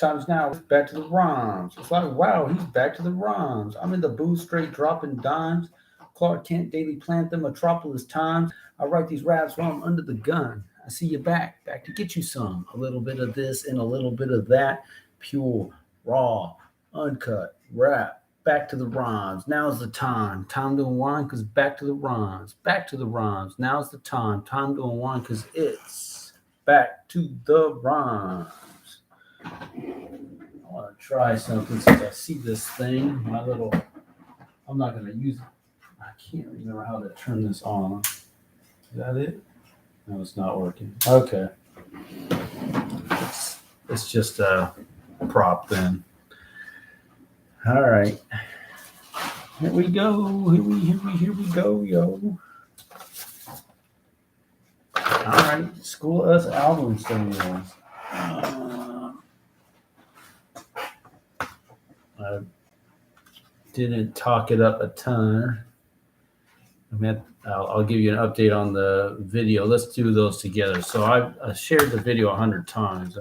times now. Back to the rhymes. It's like, wow, he's back to the rhymes. I'm in the booth straight dropping dimes. Clark Kent, Daily Planet, the Metropolis Times. I write these raps while I'm under the gun. I see you back to get you some. A little bit of this and a little bit of that. Pure, raw, uncut, rap. Back to the rhymes. Now's the time. Time to unwind because back to the rhymes. Back to the rhymes. Now's the time. Time to unwind because it's back to the rhymes. I want to try something since I see this thing. I'm not going to use it. I can't remember how to turn this on. Is that it? No, it's not working. Okay. It's just a prop then. All right. Here we go. Here we go, yo. All right. School Us album singles. I didn't talk it up a ton. I'll give you an update on the video. Let's do those together. So I shared the video 100 times.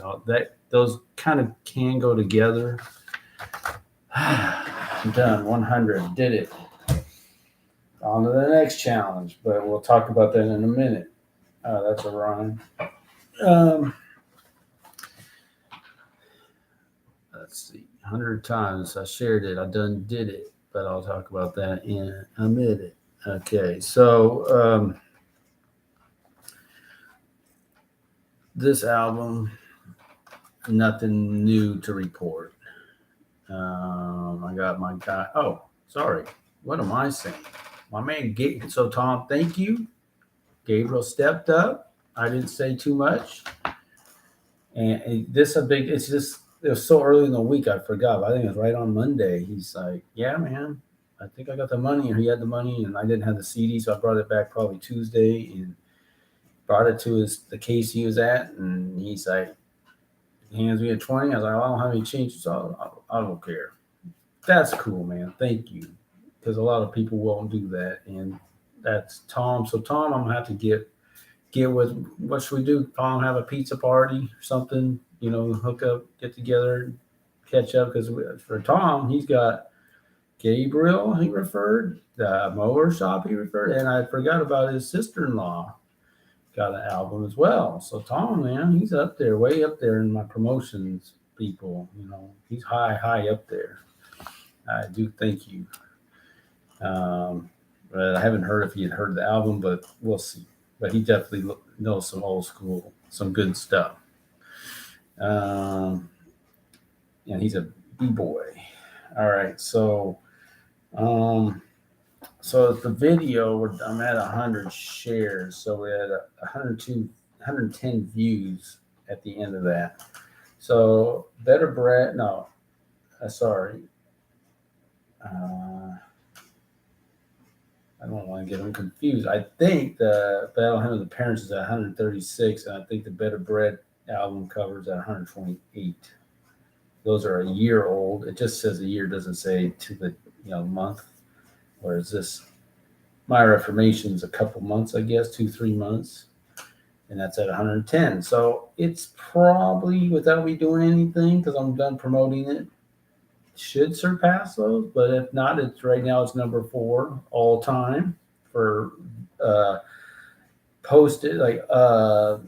Those kind of can go together. I'm done. 100. Did it. On to the next challenge, but we'll talk about that in a minute. That's a rhyme. Let's see. 100 times I shared it. I done did it, but I'll talk about that in a minute. Okay, so this album, nothing new to report. I got my guy. Oh, sorry. What am I saying? My man Gabe. So Tom, thank you. Gabriel stepped up. I didn't say too much. And this a big. It's just it was so early in the week. I forgot. I think it was right on Monday. He's like, "Yeah, man. I think I got the money." And he had the money, and I didn't have the CD, so I brought it back probably Tuesday and brought it to the case he was at, and he's like, he hands me a 20. I was like, well, I don't have any change, so I don't care. That's cool, man. Thank you, because a lot of people won't do that, and that's Tom. So Tom, I'm gonna have to get with. What should we do? Tom, have a pizza party or something? Hook up, get together, catch up. Because for Tom, he's got Gabriel. He referred the mower shop. He referred, and I forgot about his sister-in-law. Got an album as well. So Tom, man, he's up there, way up there in my promotions people. He's high up there. I do thank you. But I haven't heard if he had heard the album, but we'll see. But he definitely knows some old school, some good stuff. And he's a b-boy. All right, so the video, I'm at 100 shares, so we had 110 views at the end of that. So Better Bread, no, sorry. I don't want to get them confused. I think the Battle Hymn of the Parents is at 136, and I think the Better Bread album covers at 128. Those are a year old. It just says a year, doesn't say to the month. Whereas this, My Reformation is a couple months, I guess, 2-3 months, and that's at 110. So it's probably, without me doing anything, because I'm done promoting it, should surpass those. But if not, it's right now it's number 4 all time for posted, like I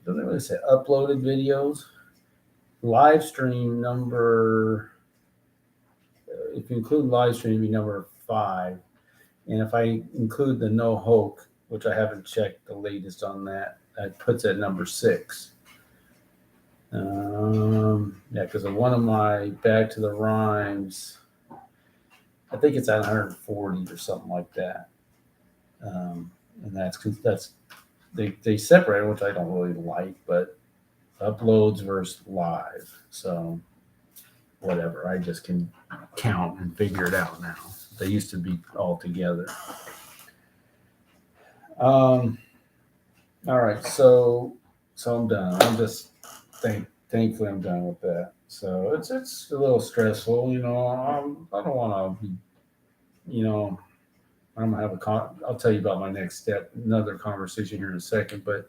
don't know what to say, uploaded videos. Live stream number, if you include live stream, it'd be number 5. And if I include the No Hoke, which I haven't checked the latest on that, that puts it at number 6. Yeah, because one of my Back to the Rhymes, I think it's at 140 or something like that. And that's they separate, which I don't really like, but uploads versus live. So whatever, I just can count and figure it out now. They used to be all together. All right, so I'm done. I'm just thankfully I'm done with that. So it's a little stressful, I don't want to be, I'm gonna have I'll tell you about my next step, another conversation here in a second, but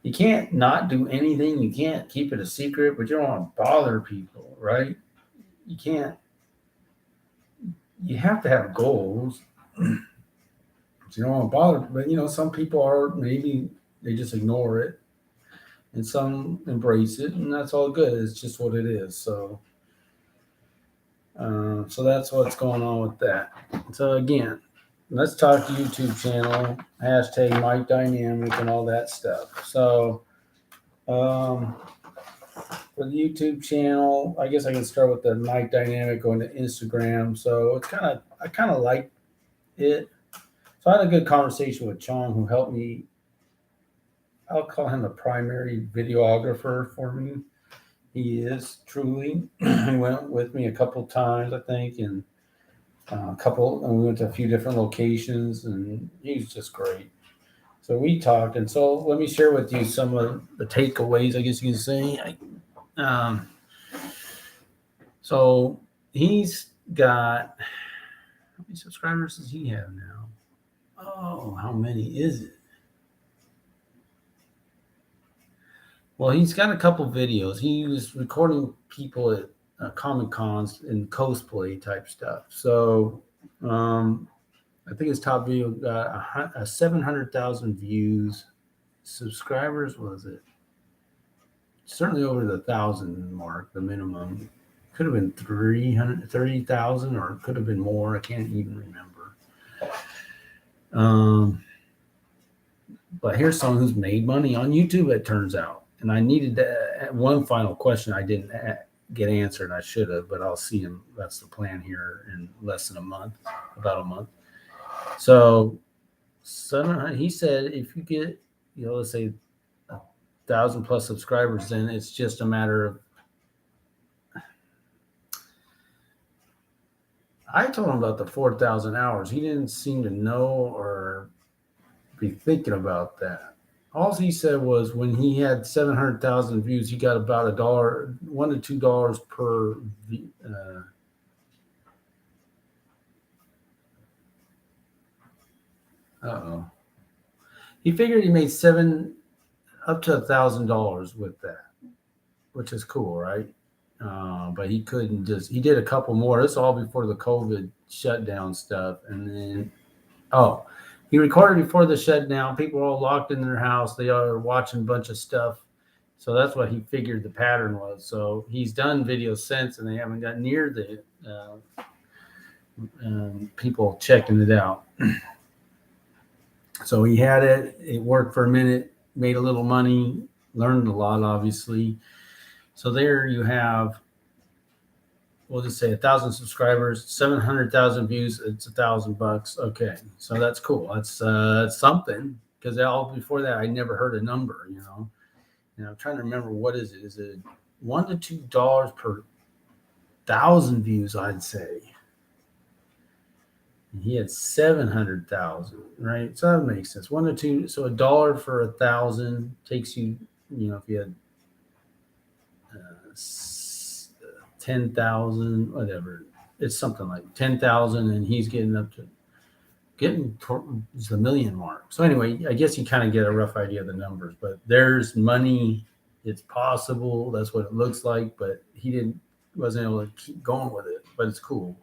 you can't not do anything. You can't keep it a secret, but you don't want to bother people, right? You can't. You have to have goals. You don't want to bother, but some people are maybe they just ignore it, and some embrace it, and that's all good. It's just what it is. So that's what's going on with that. So again, let's talk YouTube channel, hashtag Mike Dynamic and all that stuff. So for the YouTube channel, I guess I can start with the Mike Dynamic on the Instagram. So I kind of like it. So I had a good conversation with Chong, who helped me. I'll call him a primary videographer for me. He is truly. He went with me a couple times, I think, and and we went to a few different locations, and he's just great. So we talked, and so let me share with you some of the takeaways, I guess you can say. Um, so he's got, how many subscribers does he have now? Oh, how many is it? Well, he's got a couple videos. He was recording people at Comic Cons and cosplay type stuff. So I think his top video got 700,000 views. Subscribers, was it? Certainly over the 1,000 mark, the minimum. Could have been 330,000 or it could have been more. I can't even remember. But here's someone who's made money on YouTube, it turns out. And I needed one final question I didn't get answered. I should have, but I'll see him. That's the plan here in less than a month, about a month. So he said if you get, let's say 1,000 plus subscribers, then it's just a matter of. I told him about the 4,000 hours. He didn't seem to know or be thinking about that. All he said was when he had 700,000 views, he got about $1 to $2 per. He figured he made up to $1,000 with that, which is cool, right? But he couldn't he did a couple more. This all before the COVID shutdown stuff. And then, he recorded before the shutdown. People were all locked in their house. They are watching a bunch of stuff. So that's what he figured the pattern was. So he's done videos since, and they haven't got near the people checking it out. So he had it. It worked for a minute, made a little money, learned a lot, obviously. So there you have, we'll just say 1,000 subscribers, 700,000 views. It's $1,000. Okay, so that's cool. That's something, because all before that I never heard a number. And I'm trying to remember, what is it? Is it $1 to $2 per 1,000 views? I'd say. And he had 700,000, right? So that makes sense. 1 to 2, so $1 for 1,000 takes you, if you had 10,000, whatever, it's something like 10,000, and he's getting towards the million mark. So anyway, I guess you kind of get a rough idea of the numbers, but there's money. It's possible. That's what it looks like, but he wasn't able to keep going with it, but it's cool.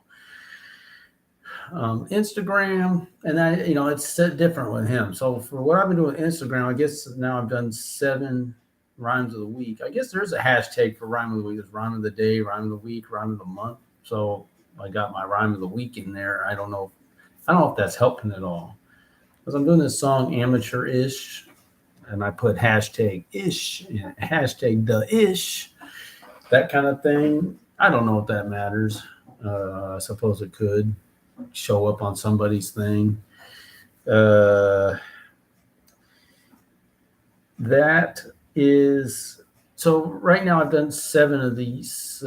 Instagram, and it's different with him. So for what I've been doing with Instagram, I guess now I've done 7 rhymes of the week. I guess there's a hashtag for rhyme of the week. There's rhyme of the day, rhyme of the week, rhyme of the month. So I got my rhyme of the week in there. I don't know if that's helping at all, because I'm doing this song amateur-ish, and I put hashtag ish, hashtag the ish, that kind of thing. I don't know if that matters. I suppose it could show up on somebody's thing. That is, so right now I've done 7 of these.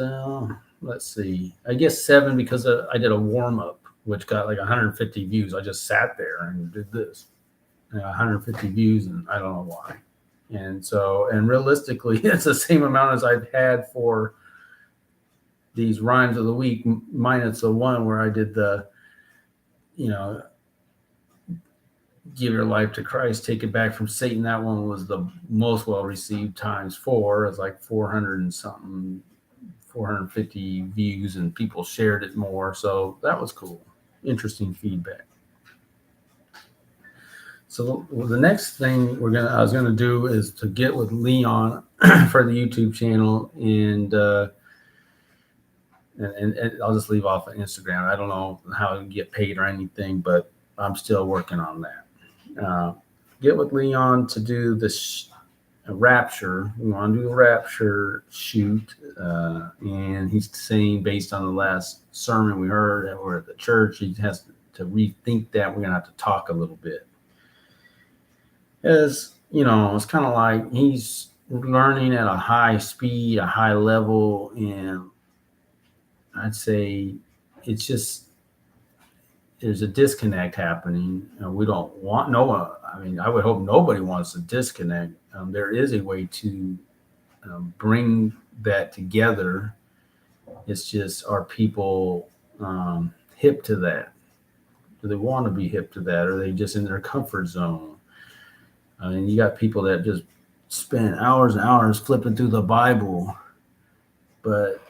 Let's see, I guess 7 because I did a warm-up which got like 150 views. I just sat there and did this, 150 views, and I don't know why. And realistically, it's the same amount as I've had for these rhymes of the week, minus the one where I did the, Give Your Life to Christ, Take It Back from Satan. That one was the most well received times four. It's like 400 and something, 450 views, and people shared it more. So that was cool. Interesting feedback. So the next thing I was gonna do is to get with Leon for the YouTube channel, and I'll just leave off of Instagram. I don't know how to get paid or anything, but I'm still working on that. Get with Leon to do this rapture. We want to do a rapture shoot, and he's saying based on the last sermon we heard that we're at the church, he has to rethink that. We're gonna have to talk a little bit. As you know, it's kind of like he's learning at a high speed, a high level, and I'd say it's just there's a disconnect happening. We don't want no one. I mean, I would hope nobody wants to disconnect. There is a way to bring that together. It's just are people hip to that? Do they want to be hip to that? Or are they just in their comfort zone? I mean, you got people that just spend hours and hours flipping through the Bible, but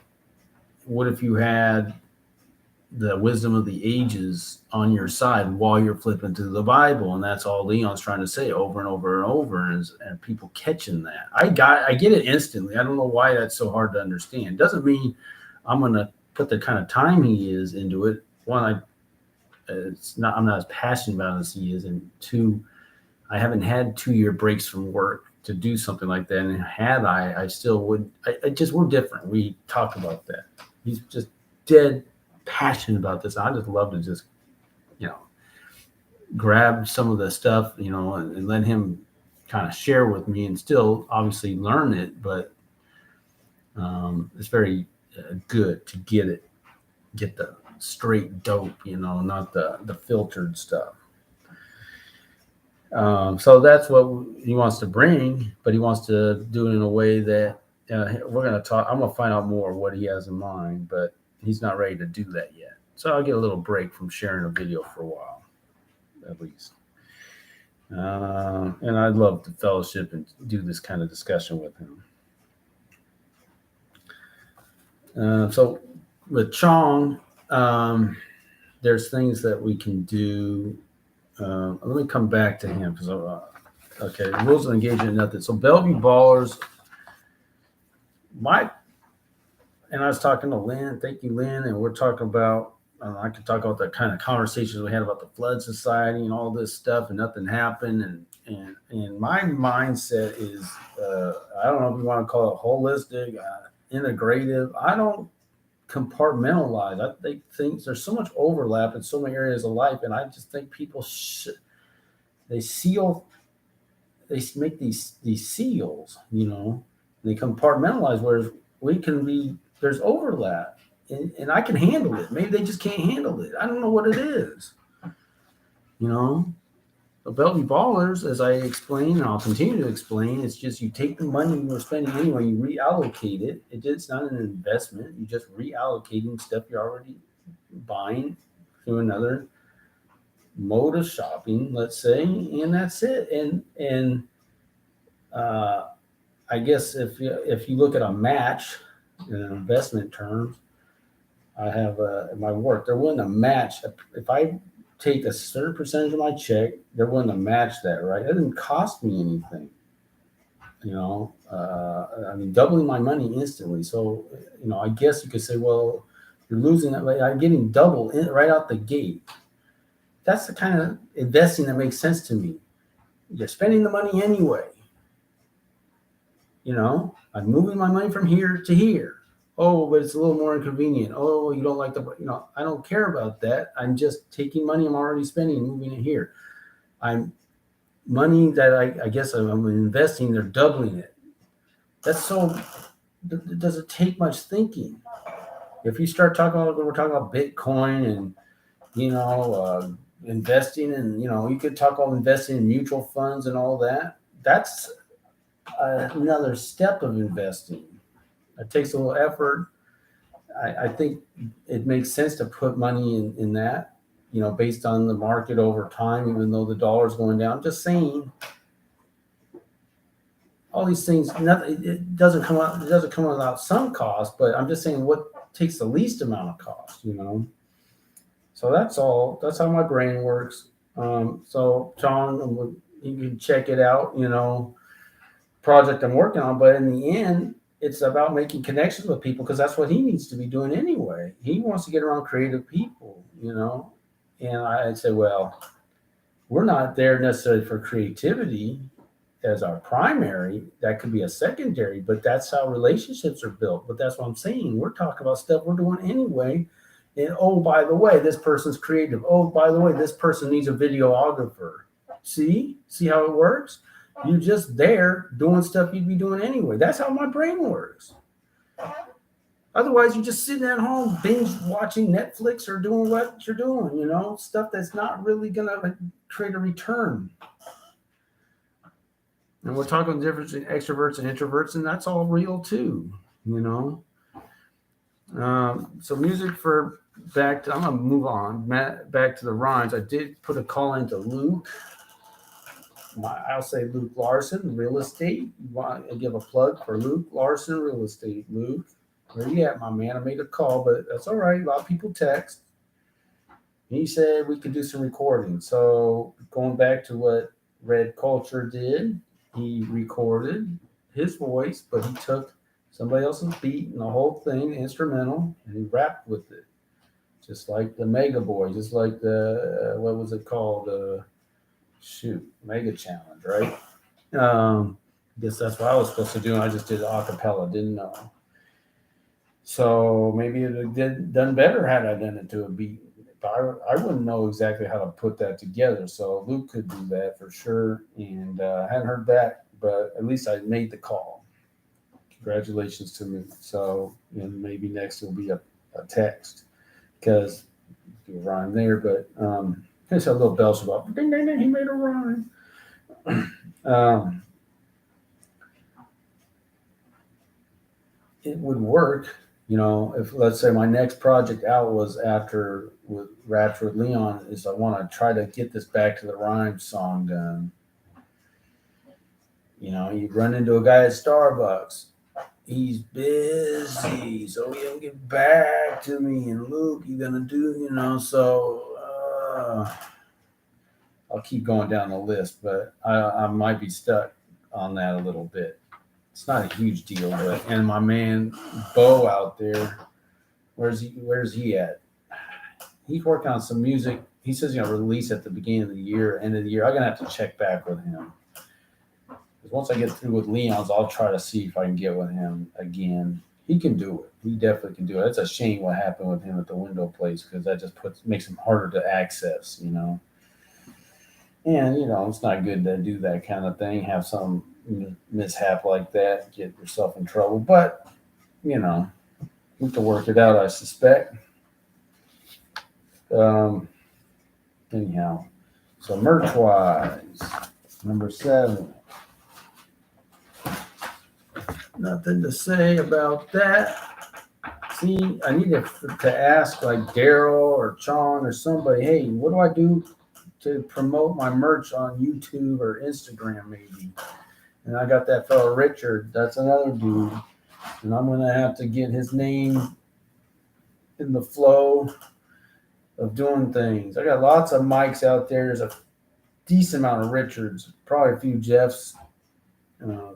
what if you had the wisdom of the ages on your side while you're flipping through the Bible? And that's all Leon's trying to say over and over and over, and people catching that. I get it instantly. I don't know why that's so hard to understand. Doesn't mean I'm going to put the kind of time he is into it. One, I'm not as passionate about it as he is, and two, I haven't had 2-year breaks from work to do something like that. And had I still would. We're different. We talk about that. He's just dead passionate about this. I just love to just, grab some of the stuff, and let him kind of share with me and still obviously learn it. But it's very good to get the straight dope, not the filtered stuff. So that's what he wants to bring, but he wants to do it in a way that we're going to talk. I'm going to find out more what he has in mind, but he's not ready to do that yet. So I'll get a little break from sharing a video for a while, at least. And I'd love to fellowship and do this kind of discussion with him. So with Chong, there's things that we can do. Let me come back to him because okay, rules of engagement, nothing. So Bellevue Ballers, and I was talking to Lynn. Thank you, Lynn, and we're talking about. I could talk about the kind of conversations we had about the Flood Society and all this stuff, and nothing happened. And my mindset is, I don't know if you want to call it holistic, integrative. I don't compartmentalize. I think things there's so much overlap in so many areas of life, and I just think people they make these seals, they compartmentalize. Whereas there's overlap, and I can handle it. Maybe they just can't handle it. I don't know what it is. The Bellevue Ballers, as I explain, and I'll continue to explain, it's just you take the money you're spending anyway, you reallocate it. It's not an investment. You're just reallocating stuff you're already buying through another mode of shopping, let's say, and that's it. And I guess if you look at a match in investment terms, I have in my work, they're willing to match. If I take a certain percentage of my check, they're willing to match that, right? It doesn't cost me anything. Doubling my money instantly. So, I guess you could say, well, you're losing that. I'm getting double right out the gate. That's the kind of investing that makes sense to me. You're spending the money anyway. I'm moving my money from here to here. Oh, but it's a little more inconvenient. Oh, you don't like I don't care about that. I'm just taking money I'm already spending and moving it here. Money that I guess I'm investing, they're doubling it. That's so, it doesn't take much thinking. If you start we're talking about Bitcoin and, investing and, you could talk about investing in mutual funds and all that. That's another step of investing. It takes a little effort. I think it makes sense to put money in that. based on the market over time, even though the dollar's going down. I'm just saying all these things, nothing, it doesn't come out, without some cost, but I'm just saying what takes the least amount of cost. So that's all. That's how my brain works. So John, you can check it out, project I'm working on. But in the end, it's about making connections with people because that's what he needs to be doing anyway. He wants to get around creative people. And I'd say, well, we're not there necessarily for creativity as our primary. That could be a secondary, but that's how relationships are built. But that's what I'm saying. We're talking about stuff we're doing anyway. And oh, by the way, this person's creative. Oh, by the way, this person needs a videographer. See how it works? You're just there doing stuff you'd be doing anyway. That's how my brain works. Otherwise, you're just sitting at home binge watching Netflix or doing what you're doing, stuff that's not really going to create a return. And we're talking the difference between extroverts and introverts, and that's all real too. So music for I'm gonna move on back to the rhymes. I did put a call into Luke. I'll say Luke Larson, real estate. I give a plug for Luke Larson, real estate. Luke, where you at, my man? I made a call, but that's all right. A lot of people text. He said we could do some recording. So going back to what Red Culture did, he recorded his voice, but he took somebody else's beat and the whole thing, instrumental, and he rapped with it. Just like the Mega Boy, just like the, what was it called? Mega Challenge, right? I guess that's what I was supposed to do, and I just did it a cappella, didn't know. So maybe it would have done better had I done it to a beat. But I wouldn't know exactly how to put that together. So Luke could do that for sure. And I hadn't heard back, but at least I made the call. Congratulations to me. So maybe next will be a text because do a rhyme there. But there's a little belch about ding, ding, ding, he made a rhyme. It would work. If let's say my next project out was after with Radford Leon, is I want to try to get this back to the rhyme song done. You run into a guy at Starbucks. He's busy, so he don't get back to me. And Luke, you gonna do, so I'll keep going down the list, but I might be stuck on that a little bit. It's not a huge deal, but and my man Bo out there, where's he at? He's working on some music. He says release at the beginning of the year, end of the year. I'm gonna have to check back with him. Because once I get through with Leon's, I'll try to see if I can get with him again. He can do it. He definitely can do it. It's a shame what happened with him at the window place because that just makes him harder to access, And it's not good to do that kind of thing. Have some mishap like that, get yourself in trouble. But we can work it out, I suspect. Anyhow, so merch wise, number 7. Nothing to say about that. See, I need to ask like Daryl or Sean or somebody, hey, what do I do to promote my merch on YouTube or Instagram maybe? And I got that fellow Richard, that's another dude. And I'm going to have to get his name in the flow of doing things. I got lots of Mikes out there. There's a decent amount of Richards, probably a few Jeffs, a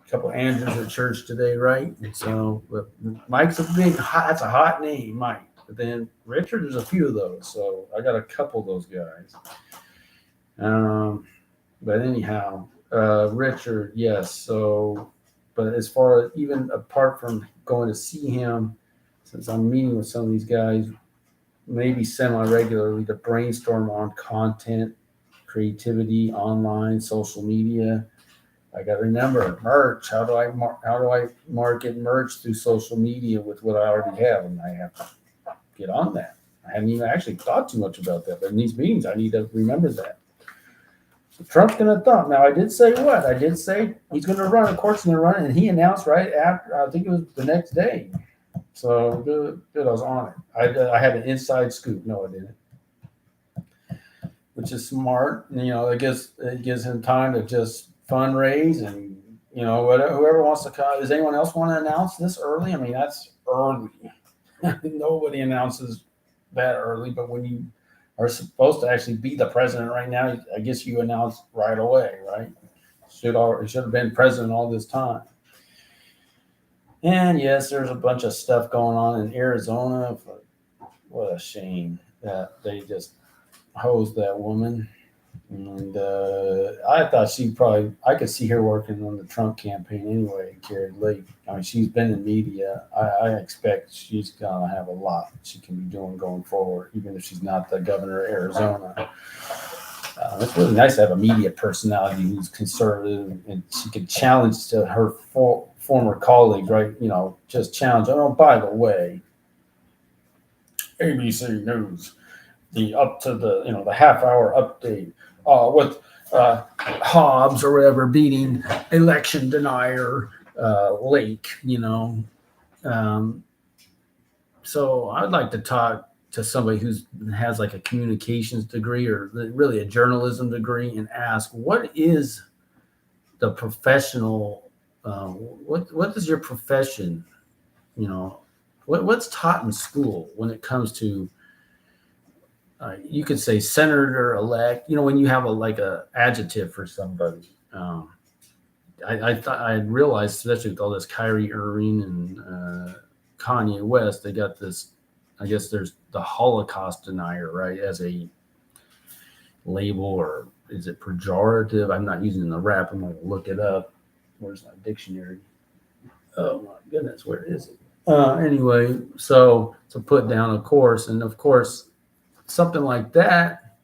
couple of Andrews at church today, right? And so, but Mike's that's a hot name, Mike. But then Richard, there's a few of those. So I got a couple of those guys. But anyhow, Richard, yes. So, but as far as even apart from going to see him, since I'm meeting with some of these guys, maybe semi-regularly to brainstorm on content, creativity, online, social media. I got to remember merch. How do I market merch through social media with what I already have? And I have to get on that. I haven't even actually thought too much about that, but in these meetings, I need to remember that. So Trump's going to thump. Now, I did say what? I did say he's going to run. Of course, he's going to run, and he announced right after. I think it was the next day. So good. I was on it. I had an inside scoop. No, I didn't. which is smart. It gives him time to just fundraise and whatever, whoever wants to come. Does anyone else want to announce this early? I mean, that's early. Nobody announces that early, but when you are supposed to actually be the president right now, I guess you announce right away, right? Should have been president all this time. And yes, there's a bunch of stuff going on in Arizona. What a shame that they just hosed that woman. And I thought I could see her working on the Trump campaign anyway, Carrie Lake. I mean, she's been in media. I expect she's going to have a lot she can be doing going forward, even if she's not the governor of Arizona. It's really nice to have a media personality who's conservative and she can challenge to her former colleagues, right? Just challenge. Oh, by the way, ABC News, the half-hour update with Hobbs or whatever beating election denier Lake, So I'd like to talk to somebody who has like a communications degree or really a journalism degree and ask, what is the professional, what is your profession, what's taught in school when it comes to, you could say senator elect, when you have a adjective for somebody. I thought I realized, especially with all this Kyrie Irving and Kanye West, they got this, I guess there's the Holocaust denier, right, as a label, or is it pejorative? I'm not using the rap. I'm going to look it up. Where's my dictionary? Oh my goodness, where is it? Anyway, so to put down a course, and of course, something like that,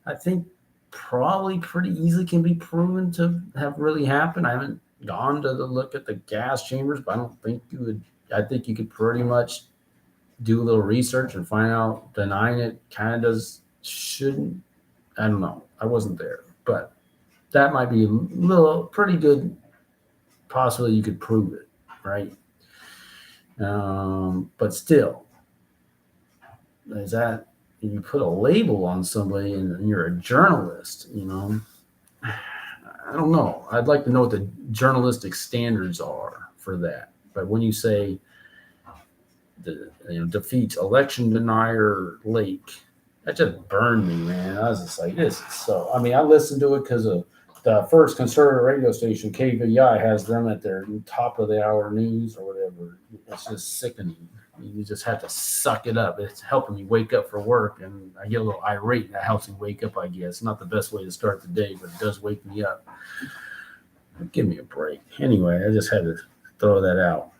I think probably pretty easily can be proven to have really happened. I haven't gone to look at the gas chambers, but I don't think you would. I think you could pretty much do a little research and find out denying it kind of shouldn't. I don't know. I wasn't there, but that might be a little pretty good. Possibly you could prove it, right? But still, is that you put a label on somebody and you're a journalist, I don't know. I'd like to know what the journalistic standards are for that. But when you say defeats election denier Lake, that just burned me, man. I was just like, this is so. I mean, I listened to it because of the first conservative radio station, KVI, has them at their top of the hour news or whatever. It's just sickening. You just have to suck it up. It's helping me wake up for work, and I get a little irate. That helps me wake up, I guess. Not the best way to start the day, but it does wake me up. Give me a break. Anyway, I just had to throw that out.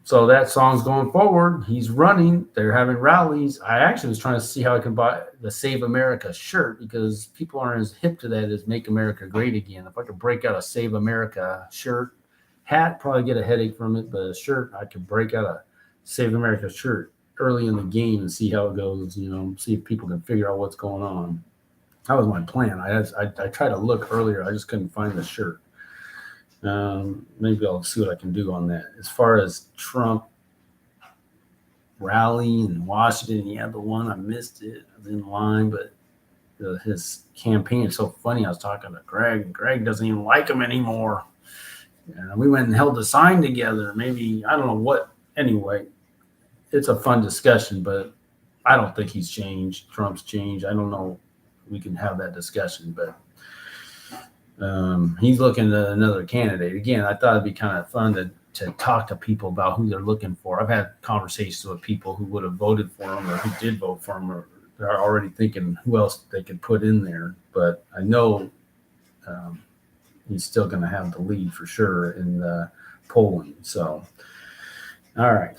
So that song's going forward. He's running. They're having rallies. I actually was trying to see how I can buy the Save America shirt because people aren't as hip to that as Make America Great Again. If I could break out a Save America shirt, hat, probably get a headache from it, but a shirt, I could break out a Save America shirt early in the game and see how it goes, see if people can figure out what's going on. That was my plan. I tried to look earlier. I just couldn't find the shirt. Maybe I'll see what I can do on that. As far as Trump rally in Washington, yeah, the one I missed it. I was in line, but his campaign is so funny. I was talking to Greg, and Greg doesn't even like him anymore. We went and held a sign together. Maybe, I don't know what. Anyway, it's a fun discussion, but I don't think he's changed. Trump's changed. I don't know. We can have that discussion, but he's looking at another candidate. Again, I thought it'd be kind of fun to talk to people about who they're looking for. I've had conversations with people who would have voted for him or who did vote for him, or they're already thinking who else they could put in there. But I know he's still going to have the lead for sure in the polling. So, all right.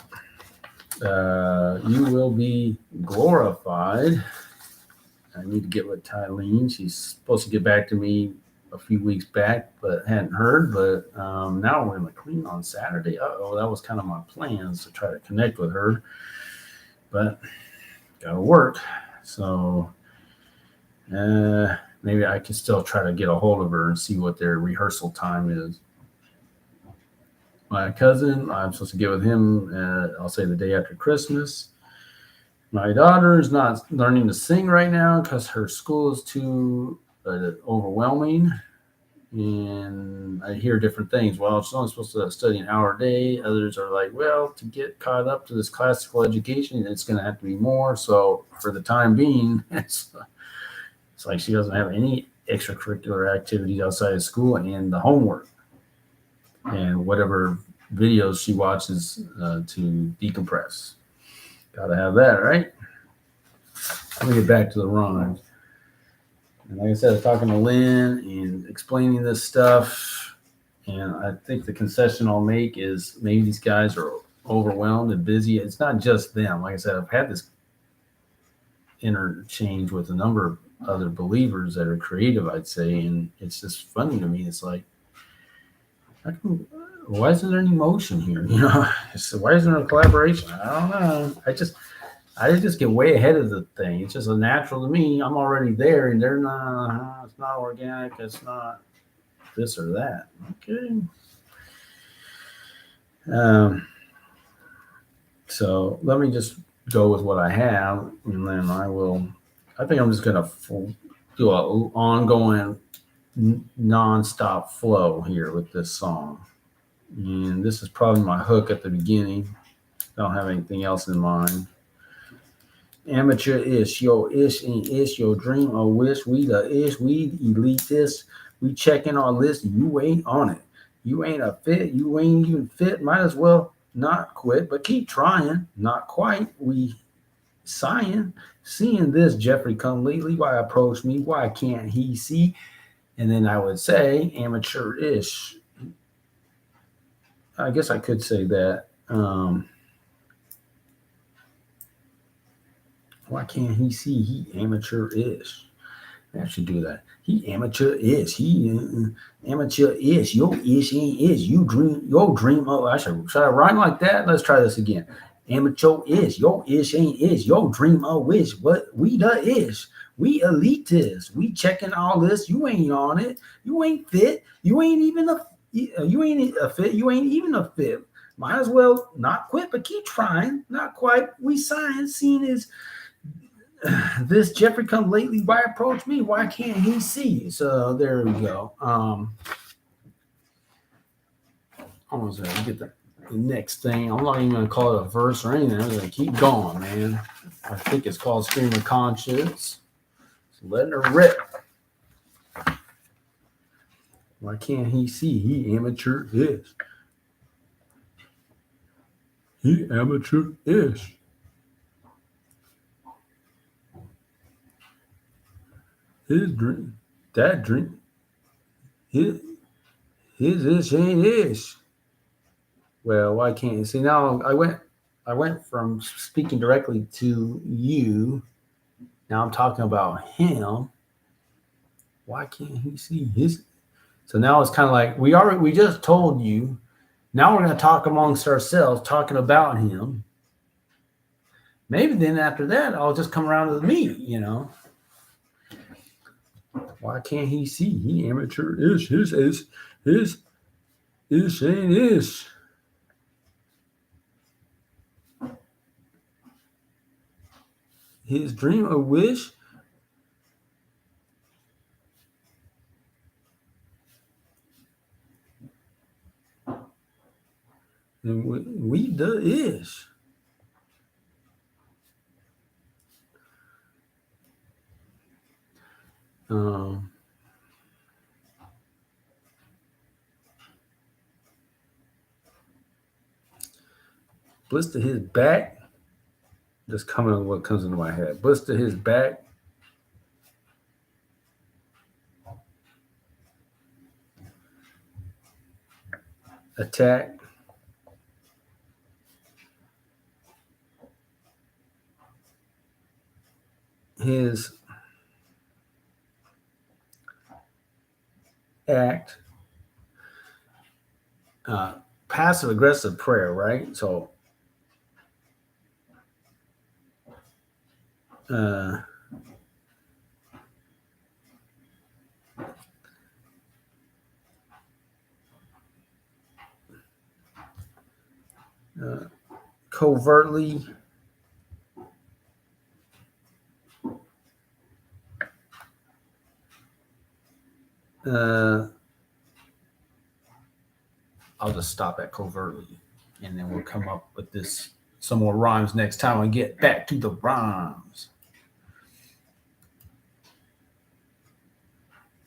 You will be glorified. I need to get with Tylene. She's supposed to get back to me a few weeks back, but hadn't heard. But now we're in McLean on Saturday. That was kind of my plans to try to connect with her, but gotta work. So maybe I can still try to get a hold of her and see what their rehearsal time is. My cousin, I'm supposed to get with him, I'll say the day after Christmas. My daughter is not learning to sing right now because her school is too overwhelming. And I hear different things. Well, she's only supposed to study an hour a day. Others are like, well, to get caught up to this classical education, it's going to have to be more. So for the time being, it's like she doesn't have any extracurricular activities outside of school and the homework and whatever videos she watches to decompress. Got to have that, right? Let me get back to the rhymes. And like I said, I was talking to Lynn and explaining this stuff. And I think the concession I'll make is maybe these guys are overwhelmed and busy. It's not just them. Like I said, I've had this interchange with a number of other believers that are creative, I'd say. And it's just funny to me. It's like, why isn't there any motion here? Why isn't there a collaboration? I don't know. I just get way ahead of the thing. It's just a natural to me. I'm already there, and they're not. It's not organic. It's not this or that. Okay. So let me just go with what I have, and then I will. I think I'm just gonna do a ongoing, non-stop flow here with this song, and this is probably my hook at the beginning. I don't have anything else in mind. Amateur ish, yo ish ain't ish, your dream or wish. We the ish, we elite this. We checking our list, you ain't on it. You ain't a fit, you ain't even fit. Might as well not quit, but keep trying. Not quite. We sighing, seeing this Jeffrey come lately. Why approach me? Why can't he see? And then I would say amateur ish. I guess I could say that. Why can't he see? He amateur ish. I should do that. He amateur is. He amateur is. Your ish ain't is. You dream. Your dream. Oh, should I rhyme like that? Let's try this again. Amateur is. Your ish ain't is. Your dream of wish. What we the ish. We elitist. We checking all this. You ain't on it. You ain't fit. You ain't even a. You ain't a fit. You ain't even a fit. Might as well not quit, but keep trying. Not quite. We signed. Seeing is this Jeffrey come lately. Why approach me? Why can't he see? So there we go. Almost there. Get the next thing. I'm not even gonna call it a verse or anything. I'm gonna keep going, man. I think it's called Stream of Conscience. So letting her rip. Why can't he see? He amateur is. He amateur is. His dream. That dream. His ish ain't ish. Well, why can't you see? Now I went from speaking directly to you. Now I'm talking about him. Why can't he see his? So now it's kind of like we just told you. Now we're going to talk amongst ourselves, talking about him. Maybe then after that, I'll just come around to me. Why can't he see? He amateur ish. His ain't ish. His dream or wish. And we the ish. Blister his back. Just coming on what comes into my head. Blister his back. Attack. His act. Passive aggressive prayer, right? So covertly I'll just stop at covertly, and then we'll come up with some more rhymes next time and get back to the rhymes.